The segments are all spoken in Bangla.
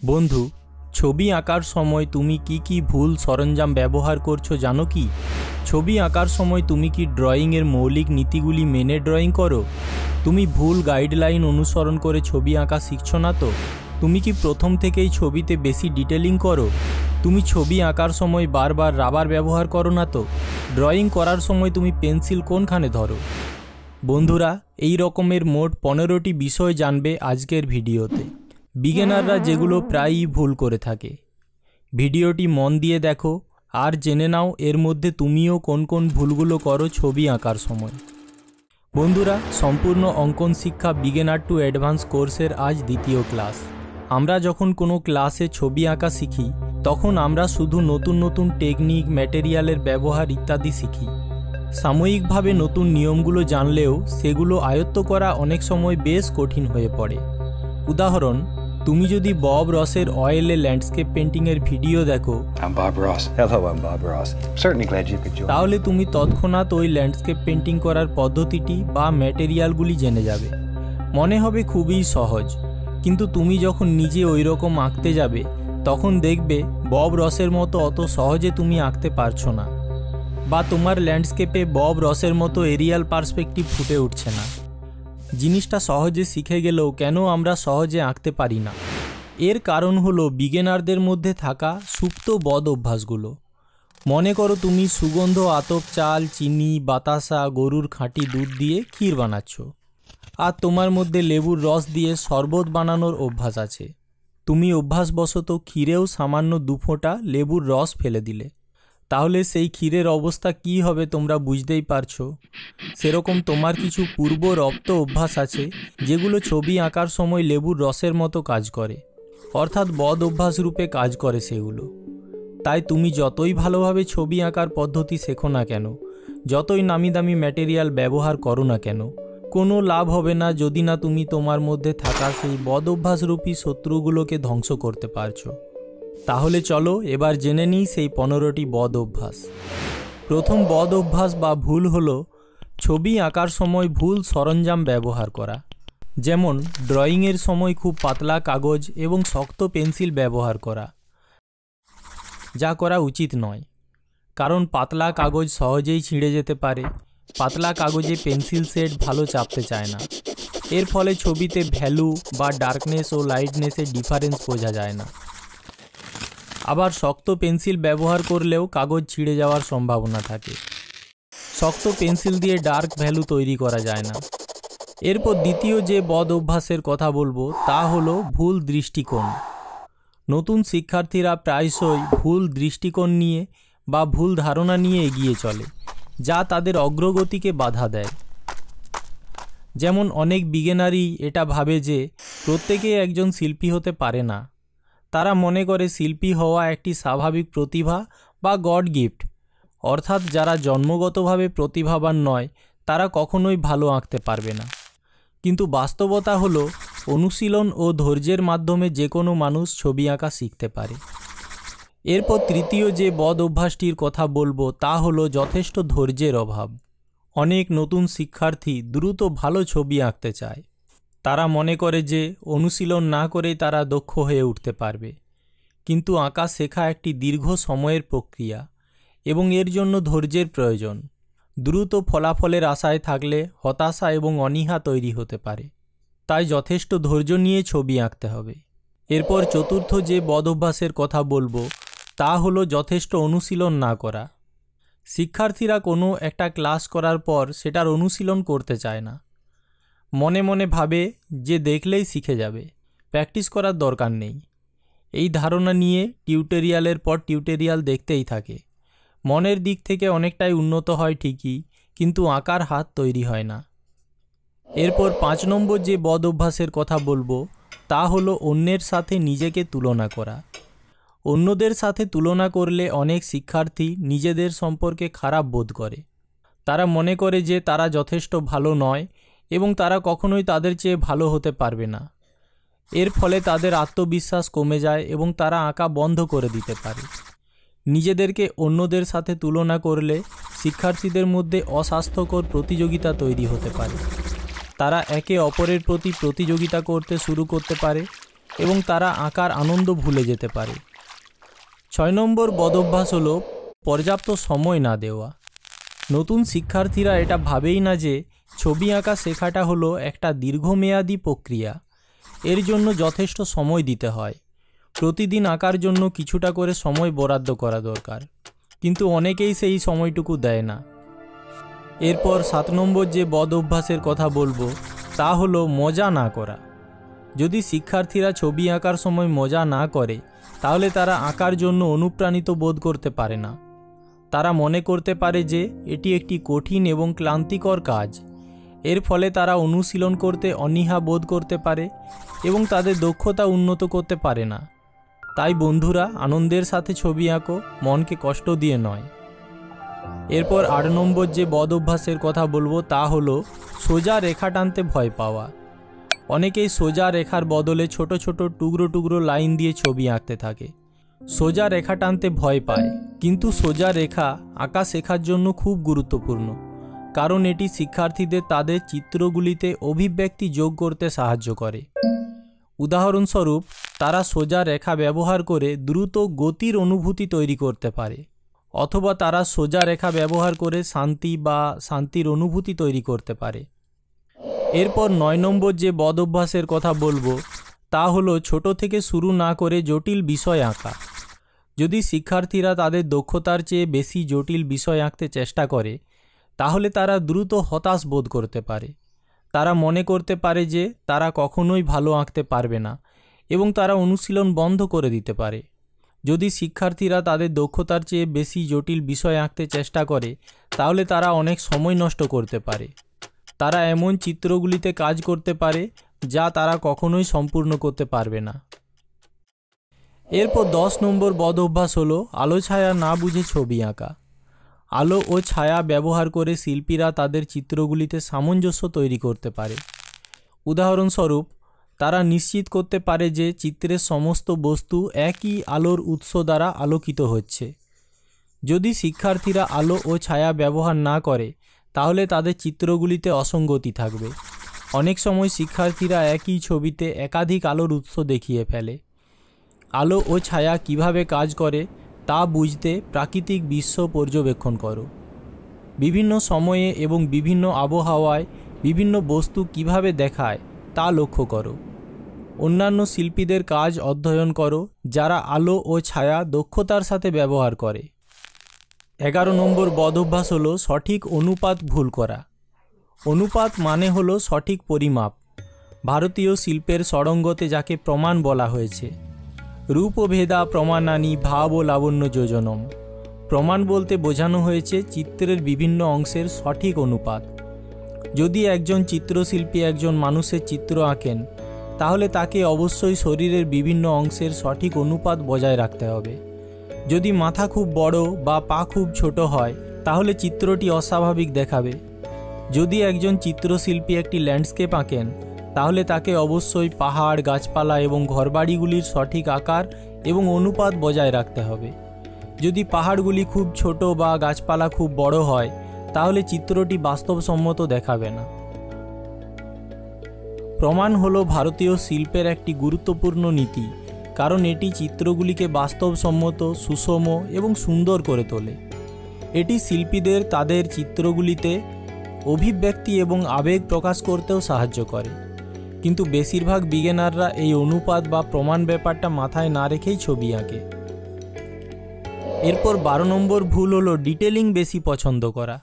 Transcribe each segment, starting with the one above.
বন্ধু, ছবি আঁকার সময় তুমি কি ভুল সরঞ্জাম ব্যবহার করছো জানো কি? ছবি আঁকার সময় তুমি কি ড্রয়িংয়ের মৌলিক নীতিগুলি মেনে ড্রয়িং করো? তুমি ভুল গাইডলাইন অনুসরণ করে ছবি আঁকা শিখছো না তো? তুমি কি প্রথম থেকেই ছবিতে বেশি ডিটেলিং করো? তুমি ছবি আঁকার সময় বারবার রাবার ব্যবহার করো না তো? ড্রয়িং করার সময় তুমি পেন্সিল কোনখানে ধরো? বন্ধুরা, এই রকমের মোট 15টি বিষয় জানবে আজকের ভিডিওতে, বিগিনাররা যেগুলো প্রায়ই ভুল করে থাকে। ভিডিওটি মন দিয়ে দেখো আর জেনে নাও এর মধ্যে তুমিও কোন কোন ভুলগুলো করো ছবি আঁকার সময়। বন্ধুরা, সম্পূর্ণ অঙ্কন শিক্ষা বিগিনার টু অ্যাডভান্স কোর্সের আজ দ্বিতীয় ক্লাস। আমরা যখন কোনো ক্লাসে ছবি আঁকা শিখি তখন আমরা শুধু নতুন নতুন টেকনিক, ম্যাটেরিয়ালের ব্যবহার ইত্যাদি শিখি। সাময়িকভাবে নতুন নিয়মগুলো জানলেও সেগুলো আয়ত্ত করা অনেক সময় বেশ কঠিন হয়ে পড়ে। উদাহরণ, তুমি যদি বব রসের অয়েলে ল্যান্ডস্কেপ পেন্টিংয়ের ভিডিও দেখো, তাহলে তুমি তৎক্ষণাৎ ওই ল্যান্ডস্কেপ পেন্টিং করার পদ্ধতিটি বা ম্যাটেরিয়ালগুলি জেনে যাবে। মনে হবে খুবই সহজ, কিন্তু তুমি যখন নিজে ওই রকম আঁকতে যাবে তখন দেখবে বব রসের মতো অত সহজে তুমি আঁকতে পারছো না, বা তোমার ল্যান্ডস্কেপে বব রসের মতো এরিয়াল পার্সপেক্টিভ ফুটে উঠছে না। জিনিসটা সহজে শিখে গেলেও কেন আমরা সহজে আঁকতে পারি না? এর কারণ হলো বিগিনারদের মধ্যে থাকা সুপ্ত বদ অভ্যাসগুলো। মনে করো তুমি সুগন্ধ আতপ চাল, চিনি, বাতাসা, গরুর খাঁটি দুধ দিয়ে ক্ষীর বানাচ্ছ, আর তোমার মধ্যে লেবুর রস দিয়ে শরবত বানানোর অভ্যাস আছে। তুমি অভ্যাসবশত ক্ষীরেও সামান্য 2 ফোঁটা লেবুর রস ফেলে দিলে, তাহলে সেই ক্ষীরের অবস্থা কি হবে তোমরা বুঝতেই পারছো। সেরকম তোমার কিছু পূর্ব রপ্ত অভ্যাস আছে যেগুলো ছবি আঁকার সময় লেবুর রসের মতো কাজ করে, অর্থাৎ বদ অভ্যাস রূপে কাজ করে সেগুলো। তাই তুমি যতই ভালোভাবে ছবি আঁকার পদ্ধতি শেখো না কেন, যতই নামি দামি ম্যাটেরিয়াল ব্যবহার করো না কেন, কোনো লাভ হবে না যদি না তুমি তোমার মধ্যে থাকা সেই বদ অভ্যাসরূপী শত্রুগুলোকে ধ্বংস করতে পারছো। তাহলে চলো এবার জেনে নিই সেই 15টি বদ অভ্যাস। প্রথম বদ অভ্যাস বা ভুল হলো ছবি আঁকার সময় ভুল সরঞ্জাম ব্যবহার করা। যেমন ড্রয়িংয়ের সময় খুব পাতলা কাগজ এবং শক্ত পেন্সিল ব্যবহার করা, যা করা উচিত নয়। কারণ পাতলা কাগজ সহজেই ছিঁড়ে যেতে পারে, পাতলা কাগজে পেন্সিল সেট ভালো চাপতে চায় না। এর ফলে ছবিতে ভ্যালু বা ডার্কনেস ও লাইটনেসের ডিফারেন্স বোঝা যায় না। আবার শক্ত পেন্সিল ব্যবহার করলেও কাগজ ছিঁড়ে যাওয়ার সম্ভাবনা থাকে। শক্ত পেন্সিল দিয়ে ডার্ক ভ্যালু তৈরি করা যায় না। এরপর দ্বিতীয় যে বদ অভ্যাসের কথা বলবো তা হলো ভুল দৃষ্টিকোণ। নতুন শিক্ষার্থীরা প্রায়শই ভুল দৃষ্টিকোণ নিয়ে বা ভুল ধারণা নিয়ে এগিয়ে চলে, যা তাদের অগ্রগতিকে বাধা দেয়। যেমন অনেক বিগিনারই এটা ভাবে যে প্রত্যেকে একজন শিল্পী হতে পারে না। তারা মনে করে শিল্পী হওয়া একটি স্বাভাবিক প্রতিভা বা গড গিফট, অর্থাৎ যারা জন্মগতভাবে প্রতিভাবান নয় তারা কখনোই ভালো আঁকতে পারবে না। কিন্তু বাস্তবতা হলো অনুশীলন ও ধৈর্যের মাধ্যমে যে কোনো মানুষ ছবি আঁকা শিখতে পারে। এরপর তৃতীয় যে বদ অভ্যাসটির কথা বলবো তা হলো যথেষ্ট ধৈর্যের অভাব। অনেক নতুন শিক্ষার্থী দ্রুত ভালো ছবি আঁকতে চায়। তারা মনে করে যে অনুশীলন না করেই তারা দক্ষ হয়ে উঠতে পারবে। কিন্তু আঁকা শেখা একটি দীর্ঘ সময়ের প্রক্রিয়া এবং এর জন্য ধৈর্যের প্রয়োজন। দ্রুত ফলাফলের আশায় থাকলে হতাশা এবং অনীহা তৈরি হতে পারে। তাই যথেষ্ট ধৈর্য নিয়ে ছবি আঁকতে হবে। এরপর চতুর্থ যে বদ অভ্যাসের কথা বলবো তা হলো যথেষ্ট অনুশীলন না করা। শিক্ষার্থীরা কোনো একটা ক্লাস করার পর সেটার অনুশীলন করতে চায় না। মনে মনে ভাবে যে দেখলেই শিখে যাবে, প্র্যাকটিস করার দরকার নেই। এই ধারণা নিয়ে টিউটোরিয়ালের পর টিউটোরিয়াল দেখতেই থাকে। মনের দিক থেকে অনেকটাই উন্নত হয় ঠিকই, কিন্তু আঁকার হাত তৈরি হয় না। এরপর 5 নম্বর যে বদ অভ্যাসের কথা বলবো তা হলো অন্যের সাথে নিজেকে তুলনা করা। অন্যদের সাথে তুলনা করলে অনেক শিক্ষার্থী নিজেদের সম্পর্কে খারাপ বোধ করে। তারা মনে করে যে তারা যথেষ্ট ভালো নয় এবং তারা কখনোই তাদের চেয়ে ভালো হতে পারবে না। এর ফলে তাদের আত্মবিশ্বাস কমে যায় এবং তারা আঁকা বন্ধ করে দিতে পারে। নিজেদেরকে অন্যদের সাথে তুলনা করলে শিক্ষার্থীদের মধ্যে অস্বাস্থ্যকর প্রতিযোগিতা তৈরি হতে পারে। তারা একে অপরের প্রতি প্রতিযোগিতা করতে শুরু করতে পারে এবং তারা আঁকার আনন্দ ভুলে যেতে পারে। 6 নম্বর বদঅভ্যাস হলো পর্যাপ্ত সময় না দেওয়া। নতুন শিক্ষার্থীরা এটা ভাবেই না যে ছবি আঁকা শেখাটা হলো একটা দীর্ঘমেয়াদী প্রক্রিয়া। এর জন্য যথেষ্ট সময় দিতে হয়। প্রতিদিন আঁকার জন্য কিছুটা করে সময় বরাদ্দ করা দরকার, কিন্তু অনেকেই সেই সময়টুকু দেয় না। এরপর 7 নম্বর যে বদ অভ্যাসের কথা বলবো তা হলো মজা না করা। যদি শিক্ষার্থীরা ছবি আঁকার সময় মজা না করে তাহলে তারা আঁকার জন্য অনুপ্রাণিত বোধ করতে পারে না। তারা মনে করতে পারে যে এটি একটি কঠিন এবং ক্লান্তিকর কাজ। এর ফলে তারা অনুশীলন করতে অনীহা বোধ করতে পারে এবং তাদের দক্ষতা উন্নত করতে পারে না। তাই বন্ধুরা, আনন্দের সাথে ছবি আঁকো, মনকে কষ্ট দিয়ে নয়। এরপর 8 নম্বর যে বদ অভ্যাসের কথা বলবো তা হলো সোজা রেখা টানতে ভয় পাওয়া। অনেকেই সোজা রেখার বদলে ছোট ছোট টুকরো টুকরো লাইন দিয়ে ছবি আঁকতে থাকে। সোজা রেখা টানতে ভয় পায়, কিন্তু সোজা রেখা আঁকা শেখার জন্য খুব গুরুত্বপূর্ণ, কারণ এটি শিক্ষার্থীদের তাদের চিত্রগুলিতে অভিব্যক্তি যোগ করতে সাহায্য করে। উদাহরণস্বরূপ, তারা সোজা রেখা ব্যবহার করে দ্রুত গতির অনুভূতি তৈরি করতে পারে, অথবা তারা সোজা রেখা ব্যবহার করে শান্তির অনুভূতি তৈরি করতে পারে। এরপর 9 নম্বর যে বদ অভ্যাসের কথা বলবো তা হলো ছোট থেকে শুরু না করে জটিল বিষয় আঁকা। যদি শিক্ষার্থীরা তাদের দক্ষতার চেয়ে বেশি জটিল বিষয় আঁকতে চেষ্টা করে তাহলে তারা দ্রুত হতাশ বোধ করতে পারে। তারা মনে করতে পারে যে তারা কখনোই ভালো আঁকতে পারবে না এবং তারা অনুশীলন বন্ধ করে দিতে পারে। যদি শিক্ষার্থীরা তাদের দক্ষতার চেয়ে বেশি জটিল বিষয় আঁকতে চেষ্টা করে তাহলে তারা অনেক সময় নষ্ট করতে পারে। তারা এমন চিত্রগুলিতে কাজ করতে পারে যা তারা কখনোই সম্পূর্ণ করতে পারবে না। এরপর 10 নম্বর বদ অভ্যাস হলো আলো ছায়া না বুঝে ছবি আঁকা। আলো ও ছায়া ব্যবহার করে শিল্পীরা তাদের চিত্রগুলিতে সামঞ্জস্য তৈরি করতে পারে। উদাহরণস্বরূপ, তারা নিশ্চিত করতে পারে যে চিত্রের সমস্ত বস্তু একই আলোর উৎস দ্বারা আলোকিত হচ্ছে। যদি শিক্ষার্থীরা আলো ও ছায়া ব্যবহার না করে তাহলে তাদের চিত্রগুলিতে অসঙ্গতি থাকবে। অনেক সময় শিক্ষার্থীরা একই ছবিতে একাধিক আলোর উৎস দেখিয়ে ফেলে। আলো ও ছায়া কিভাবে কাজ করে তা বুঝতে প্রাকৃতিক দৃশ্য পর্যবেক্ষণ করো। বিভিন্ন সময়ে এবং বিভিন্ন আবহাওয়ায় বিভিন্ন বস্তু কিভাবে দেখায় তা লক্ষ্য করো। অন্যান্য শিল্পীদের কাজ অধ্যয়ন করো যারা আলো ও ছায়া দক্ষতার সাথে ব্যবহার করে। 11 নম্বর বদ অভ্যাস হলো সঠিক অনুপাত ভুল করা। অনুপাত মানে হলো সঠিক পরিমাপ। ভারতীয় শিল্পের ষড়ঙ্গতে যাকে প্রমাণ বলা হয়েছে। রূপভেদা প্রমাণানি ভাব ও লাবণ্য যোজনম। প্রমাণ বলতে বোঝানো হয়েছে চিত্রের বিভিন্ন অংশের সঠিক অনুপাত। যদি একজন চিত্রশিল্পী একজন মানুষের চিত্র আঁকেন তাহলে তাকে অবশ্যই শরীরের বিভিন্ন অংশের সঠিক অনুপাত বজায় রাখতে হবে। যদি মাথা খুব বড় বা পা খুব ছোট হয় তাহলে চিত্রটি অস্বাভাবিক দেখাবে। যদি একজন চিত্রশিল্পী একটি ল্যান্ডস্কেপ আঁকেন তাহলে তাকে অবশ্যই পাহাড়, গাছপালা এবং ঘরবাড়িগুলির সঠিক আকার এবং অনুপাত বজায় রাখতে হবে। যদি পাহাড়গুলি খুব ছোট বা গাছপালা খুব বড় হয় তাহলে চিত্রটি বাস্তবসম্মত দেখাবে না। প্রমাণ হলো ভারতীয় শিল্পের একটি গুরুত্বপূর্ণ নীতি, কারণ এটি চিত্রগুলিকে বাস্তবসম্মত, সুষম এবং সুন্দর করে তোলে। এটি শিল্পীদের তাদের চিত্রগুলিতে অভিব্যক্তি এবং আবেগ প্রকাশ করতেও সাহায্য করে। কিন্তু বেশিরভাগ বিগিনাররা এই অনুপাত বা প্রমাণ ব্যাপারটা মাথায় না রেখেই ছবি আঁকে। এরপর 12 নম্বর ভুল হলো ডিটেলিং বেশি পছন্দ করা।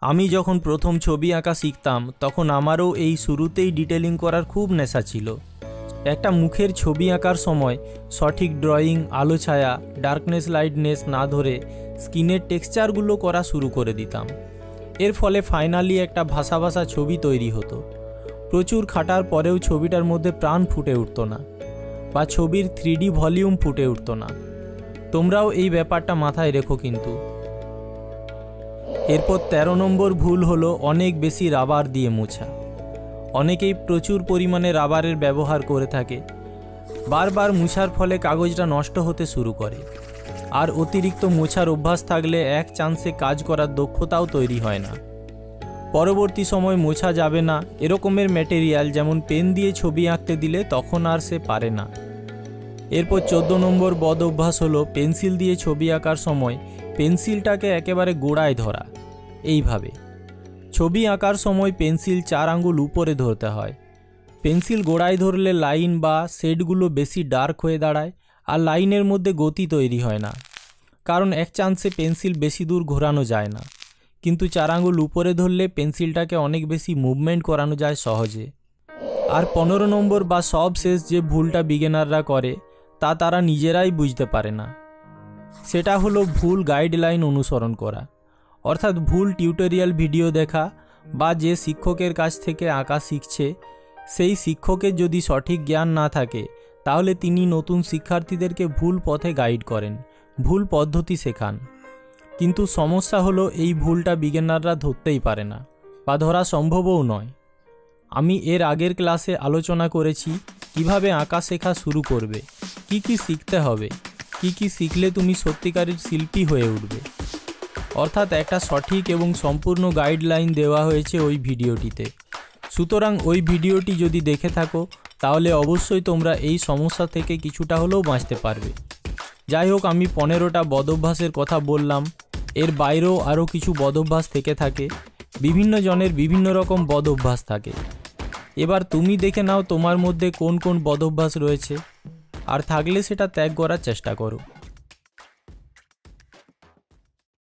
আমি যখন প্রথম ছবি আঁকা শিখতাম তখন আমারও এই শুরুতেই ডিটেলিং করার খুব নেশা ছিল। একটা মুখের ছবি আঁকার সময় সঠিক ড্রয়িং, আলো ছায়া, ডার্কনেস লাইটনেস না ধরে স্কিনের টেক্সচারগুলো করা শুরু করে দিতাম। এর ফলে ফাইনালি একটা ভাসা ভাসা ছবি তৈরি হতো। প্রচুর খাটার পরেও ছবিটার মধ্যে প্রাণ ফুটে উঠত না, বা ছবির 3D ভলিউম ফুটে উঠত না। তোমরাও এই ব্যাপারটা মাথায় রেখো কিন্তু। এরপর 13 নম্বর ভুল হলো অনেক বেশি রাবার দিয়ে মোছা। অনেকেই প্রচুর পরিমাণে রাবারের ব্যবহার করে থাকে। বারবার মোছার ফলে কাগজটা নষ্ট হতে শুরু করে, আর অতিরিক্ত মোছার অভ্যাস থাকলে এক চান্সে কাজ করার দক্ষতাও তৈরি হয় না। পরবর্তী সময় মোছা যাবে না এরকমের ম্যাটেরিয়াল যেমন পেন দিয়ে ছবি আঁকতে দিলে তখন আর সে পারে না। এরপর 14 নম্বর বদ অভ্যাস হলো পেন্সিল দিয়ে ছবি আঁকার সময় পেন্সিলটাকে একেবারে গোড়ায় ধরা। এইভাবে ছবি আঁকার সময় পেন্সিল 4 আঙ্গুল উপরে ধরতে হয়। পেন্সিল গোড়ায় ধরলে লাইন বা শেডগুলো বেশি ডার্ক হয়ে দাঁড়ায় আর লাইনের মধ্যে গতি তৈরি হয় না, কারণ এক চান্সে পেন্সিল বেশি দূর ঘোরানো যায় না। কিন্তু 4 আঙ্গুল উপরে ধরলে পেন্সিলটাকে অনেক বেশি মুভমেন্ট করানো যায় সহজে। আর 15 নম্বর বা সব শেষ যে ভুলটা বিগিনাররা করে তা তারা নিজেরাই বুঝতে পারে না, সেটা হলো ভুল গাইডলাইন অনুসরণ করা। অর্থাৎ ভুল টিউটোরিয়াল ভিডিও দেখা বা যে শিক্ষকের কাছ থেকে আঁকা শিখছে সেই শিক্ষকের যদি সঠিক জ্ঞান না থাকে তাহলে তিনি নতুন শিক্ষার্থীদেরকে ভুল পথে গাইড করেন, ভুল পদ্ধতি শেখান। কিন্তু সমস্যা হলো এই ভুলটা বিগিনাররা ধরতেই পারে না বা ধরা সম্ভবও নয়। আমি এর আগের ক্লাসে আলোচনা করেছি কিভাবে আঁকা শেখা শুরু করবে, কি শিখতে হবে, কি শিখলে তুমি সত্যিকারের শিল্পী হয়ে উঠবে। অর্থাৎ একটা সঠিক এবং সম্পূর্ণ গাইডলাইন দেওয়া হয়েছে ওই ভিডিওটিতে। সুতরাং ওই ভিডিওটি যদি দেখে থাকো তাহলে অবশ্যই তোমরা এই সমস্যা থেকে কিছুটা হলেও বাঁচতে পারবে। যাই হোক, আমি 15টা বদঅভ্যাসের কথা বললাম, এর বাইরেও আরও কিছু বদঅভ্যাস থেকে থাকে। বিভিন্ন জনের বিভিন্ন রকম বদঅভ্যাস থাকে। এবার তুমি দেখে নাও তোমার মধ্যে কোন কোন বদঅভ্যাস রয়েছে, আর থাকলে সেটা ত্যাগ করার চেষ্টা করো।